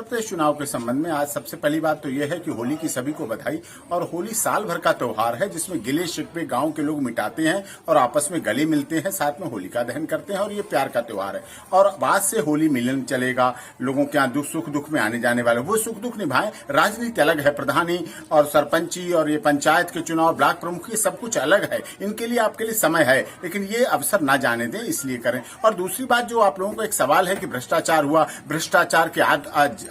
उत्तर प्रदेश चुनाव के संबंध में आज सबसे पहली बात तो यह है कि होली की सभी को बधाई। और होली साल भर का त्योहार है जिसमें गिले शिकवे गांव के लोग मिटाते हैं और आपस में गले मिलते हैं, साथ में होलिका दहन करते हैं और ये प्यार का त्योहार है। और बाद से होली मिलन चलेगा, लोगों के यहाँ सुख दुख में आने जाने वाले वो सुख दुख निभाएं। राजनीति अलग है, प्रधानी और सरपंची और ये पंचायत के चुनाव, ब्लॉक प्रमुख, ये सब कुछ अलग है। इनके लिए आपके लिए समय है, लेकिन ये अवसर ना जाने दें, इसलिए करें। और दूसरी बात जो आप लोगों को एक सवाल है कि भ्रष्टाचार हुआ, भ्रष्टाचार के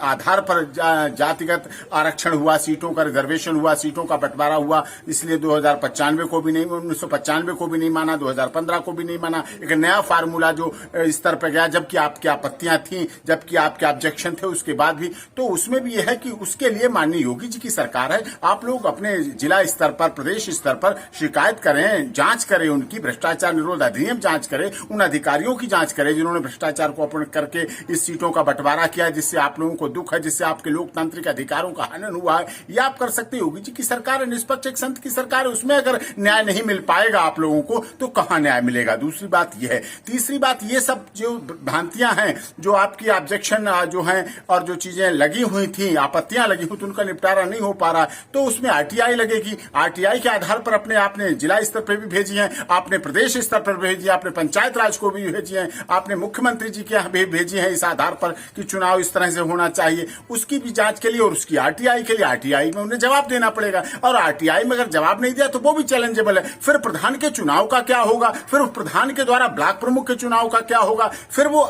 आधार पर जातिगत आरक्षण हुआ, सीटों का रिजर्वेशन हुआ, सीटों का बंटवारा हुआ, इसलिए 2095 को भी नहीं, 1995 को भी नहीं माना, 2015 को भी नहीं माना। एक नया फार्मूला जो स्तर पर गया, जबकि आपकी आपत्तियां थी, जबकि आपके ऑब्जेक्शन थे, उसके बाद भी तो उसमें भी यह है कि उसके लिए माननीय योगी जी की सरकार है। आप लोग अपने जिला स्तर पर, प्रदेश स्तर पर शिकायत करें, जांच करें, उनकी भ्रष्टाचार निरोध अधिनियम जांच करें, उन अधिकारियों की जांच करें जिन्होंने भ्रष्टाचार को अपने करके इस सीटों का बंटवारा किया, जिससे आप लोगों को दुख है, जिससे आपके लोकतांत्रिक अधिकारों का हनन हुआ है। ये आप कर सकते हैं। योगी जी की सरकार है, निष्पक्ष एक संत की सरकार है, उसमें अगर न्याय नहीं मिल पाएगा आप लोगों को तो कहां न्याय मिलेगा। दूसरी बात यह है। तीसरी बात, ये सब जो भ्रांतियां हैं, जो आपकी ऑब्जेक्शन जो हैं और जो चीजें लगी हुई थी, आपत्तियां लगी हुई, तो उनका निपटारा नहीं हो पा रहा, तो उसमें आरटीआई लगेगी। आरटीआई के आधार पर अपने आपने जिला स्तर पर भी भेजी है, आपने प्रदेश स्तर पर भेजी है, आपने पंचायत राज को भी भेजी है, आपने मुख्यमंत्री जी के यहाँ भी भेजी है इस आधार पर कि चुनाव इस तरह से होना चाहिए। उसकी भी जांच के लिए और उसकी आरटीआई के लिए, आरटीआई में उन्हें जवाब देना पड़ेगा। और आरटीआई में अगर जवाब नहीं दिया तो वो भी चैलेंजेबल है। फिर प्रधान के चुनाव का क्या होगा, फिर प्रधान के द्वारा ब्लॉक प्रमुख के चुनाव का क्या होगा, फिर वो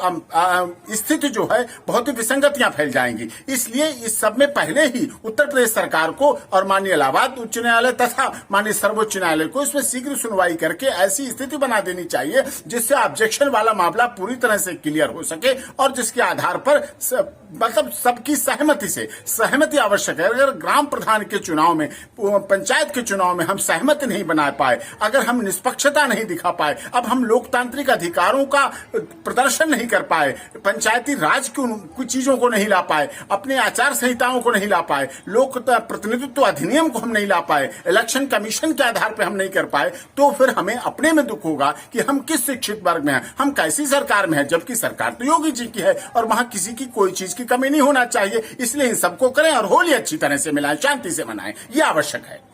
स्थिति जो है बहुत ही विसंगतियां फैल जाएंगी। इसलिए इस सब में पहले ही उत्तर प्रदेश सरकार को और माननीय इलाहाबाद उच्च न्यायालय तथा माननीय सर्वोच्च न्यायालय को इसमें शीघ्र सुनवाई करके ऐसी स्थिति बना देनी चाहिए जिससे ऑब्जेक्शन वाला मामला पूरी तरह से क्लियर हो सके और जिसके आधार पर मतलब सबकी सहमति आवश्यक है। अगर ग्राम प्रधान के चुनाव में, पंचायत के चुनाव में हम सहमति नहीं बना पाए, अगर हम निष्पक्षता नहीं दिखा पाए, अब हम लोकतांत्रिक अधिकारों का प्रदर्शन नहीं कर पाए, पंचायती राज की कुछ चीजों को नहीं ला पाए, अपने आचार संहिताओं को नहीं ला पाए, लोक प्रतिनिधित्व अधिनियम को हम नहीं ला पाए, इलेक्शन कमीशन के आधार पर हम नहीं कर पाए, तो फिर हमें अपने में दुख होगा कि हम किस शिक्षित वर्ग में हैं, हम कैसी सरकार में हैं। जबकि सरकार तो योगी जी की है और वहां किसी की कोई चीज की कमी नहीं होना चाहिए। इसलिए इन सबको करें और होली अच्छी तरह से मिलाएं, शांति से मनाएं, ये आवश्यक है।